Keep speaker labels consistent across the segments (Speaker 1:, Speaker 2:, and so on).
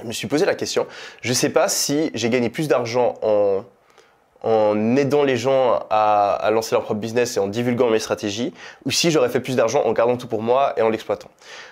Speaker 1: je me suis posé la question. Je ne sais pas si j'ai gagné plus d'argent en aidant les gens à lancer leur propre business et en divulguant mes stratégies, ou si j'aurais fait plus d'argent en gardant tout pour moi et en l'exploitant.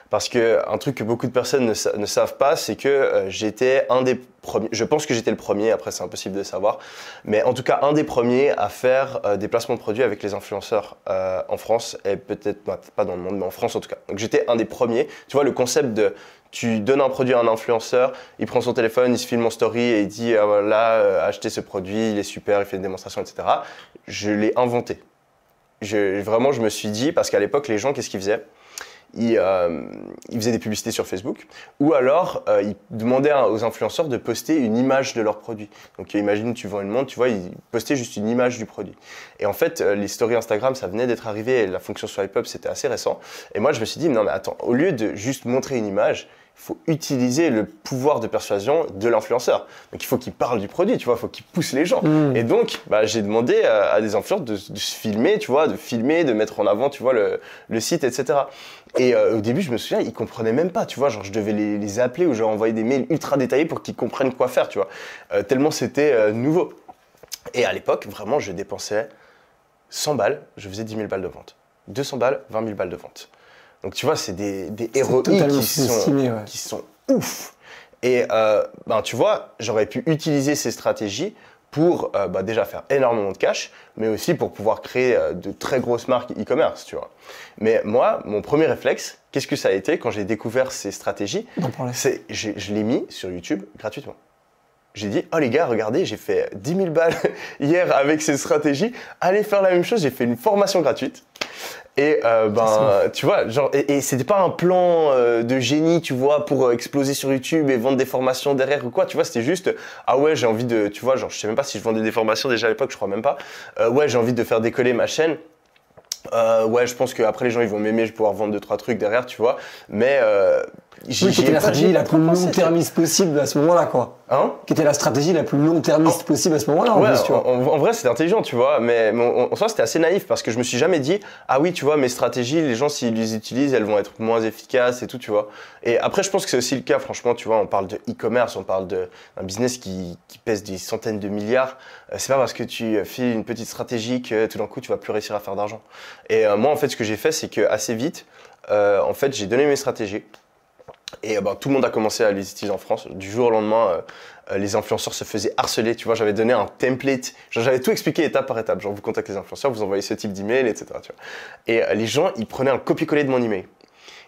Speaker 1: Parce qu'un truc que beaucoup de personnes ne savent pas, c'est que j'étais un des premiers, je pense que j'étais le premier, après c'est impossible de savoir, mais en tout cas un des premiers à faire des placements de produits avec les influenceurs en France, et peut-être pas dans le monde, mais en France en tout cas. Donc j'étais un des premiers. Tu vois, le concept de tu donnes un produit à un influenceur, il prend son téléphone, il se filme en story et il dit ah, voilà, achetez ce produit, il est super, il fait une démonstration, etc. Je l'ai inventé. Vraiment, je me suis dit, parce qu'à l'époque, les gens, qu'est-ce qu'ils faisaient? Ils faisaient des publicités sur Facebook ou alors ils demandaient aux influenceurs de poster une image de leur produit. Donc imagine tu vends une montre, tu vois, ils postaient juste une image du produit. Et en fait, les stories Instagram, ça venait d'être arrivé, et la fonction swipe up, c'était assez récent. Et moi, je me suis dit, non mais attends, au lieu de juste montrer une image, il faut utiliser le pouvoir de persuasion de l'influenceur. Donc il faut qu'il parle du produit, tu vois, il faut qu'il pousse les gens. Et donc, j'ai demandé à des influenceurs de se filmer, tu vois, de filmer, de mettre en avant, tu vois, le site, etc. Et au début, je me souviens, ils comprenaient même pas, tu vois, genre je devais les appeler ou je leur envoyais des mails ultra détaillés pour qu'ils comprennent quoi faire, tu vois, tellement c'était nouveau. Et à l'époque, vraiment, je dépensais 100 balles, je faisais 10 000 balles de vente. 200 balles, 20 000 balles de vente. Donc tu vois, c'est des ROI qui sont ouf. Et tu vois, j'aurais pu utiliser ces stratégies pour déjà faire énormément de cash, mais aussi pour pouvoir créer de très grosses marques e-commerce, tu vois. Mais moi, mon premier réflexe, qu'est-ce que ça a été quand j'ai découvert ces stratégies? C'est je l'ai mis sur YouTube gratuitement. J'ai dit, oh les gars, regardez, j'ai fait 10 000 balles hier avec ces stratégies, allez faire la même chose, j'ai fait une formation gratuite. Et tu vois, genre, et c'était pas un plan de génie, tu vois, pour exploser sur YouTube et vendre des formations derrière ou quoi, tu vois, c'était juste, ah ouais, j'ai envie de, tu vois, genre, je sais même pas si je vendais des formations déjà à l'époque, je crois même pas. Ouais, j'ai envie de faire décoller ma chaîne. Ouais, je pense qu'après les gens ils vont m'aimer, je vais pouvoir vendre 2-3 trucs derrière, tu vois. Mais
Speaker 2: qui était la stratégie la plus long-termiste possible à ce moment-là, quoi.
Speaker 1: Hein?
Speaker 2: Qui était la stratégie la plus long-termiste possible à ce moment-là,
Speaker 1: ouais,
Speaker 2: en plus, tu vois.
Speaker 1: En vrai, c'était intelligent, tu vois. Mais en soi, c'était assez naïf parce que je me suis jamais dit, ah oui, tu vois, mes stratégies, les gens, s'ils les utilisent, elles vont être moins efficaces et tout, tu vois. Et après, je pense que c'est aussi le cas, franchement, tu vois, on parle de e-commerce, on parle d'un business qui pèse des centaines de milliards. C'est pas parce que tu fais une petite stratégie que tout d'un coup, tu vas plus réussir à faire d'argent. Et moi, en fait, ce que j'ai fait, c'est que assez vite, en fait, j'ai donné mes stratégies. Et tout le monde a commencé à les utiliser en France. Du jour au lendemain, les influenceurs se faisaient harceler. Tu vois, j'avais donné un template. J'avais tout expliqué étape par étape. Genre, vous contactez les influenceurs, vous envoyez ce type d'email, etc. Tu vois. Et les gens, ils prenaient un copier-coller de mon email.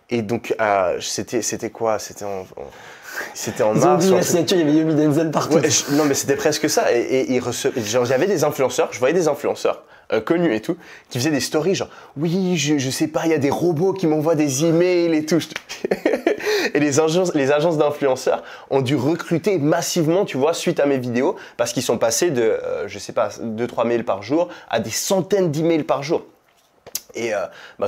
Speaker 1: Et donc, c'était quoi? C'était en mars.
Speaker 2: Ils ont dit la signature, il y avait Yomi Denzel partout.
Speaker 1: Ouais, non, mais c'était presque ça. Et genre, il y avait des influenceurs, je voyais des influenceurs connus et tout, qui faisaient des stories genre, oui, je sais pas, il y a des robots qui m'envoient des emails et tout. Et les agences d'influenceurs ont dû recruter massivement, tu vois, suite à mes vidéos, parce qu'ils sont passés de, je sais pas, 2-3 mails par jour à des centaines d'emails par jour. Et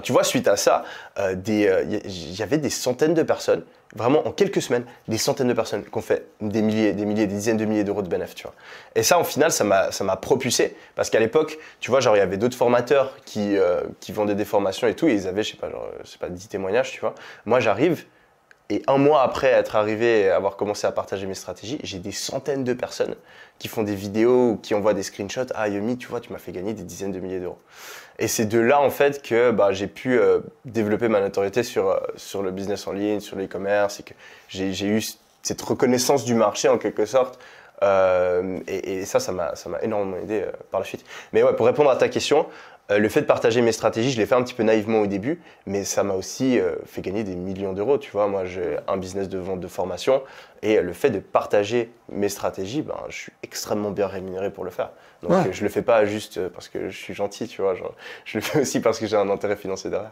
Speaker 1: tu vois, suite à ça, y avait des centaines de personnes, vraiment en quelques semaines, des centaines de personnes qui ont fait des milliers, des dizaines de milliers d'euros de bénéfices, tu vois. Et ça, au final, ça m'a propulsé, parce qu'à l'époque, tu vois, genre, il y avait d'autres formateurs qui vendaient des formations et tout, et ils avaient, je sais pas, 10 témoignages, tu vois. Moi, j'arrive, et un mois après être arrivé et avoir commencé à partager mes stratégies, j'ai des centaines de personnes qui font des vidéos ou qui envoient des screenshots. Ah Yomi, tu vois, tu m'as fait gagner des dizaines de milliers d'euros. Et c'est de là en fait que j'ai pu développer ma notoriété sur le business en ligne, sur l'e-commerce, et que j'ai eu cette reconnaissance du marché en quelque sorte. Et ça m'a énormément aidé par la suite. Mais ouais, pour répondre à ta question, le fait de partager mes stratégies, je l'ai fait un petit peu naïvement au début, mais ça m'a aussi fait gagner des millions d'euros. Tu vois, moi, j'ai un business de vente de formation et le fait de partager mes stratégies, je suis extrêmement bien rémunéré pour le faire. Donc, je le fais pas juste parce que je suis gentil, tu vois. Je le fais aussi parce que j'ai un intérêt financier derrière.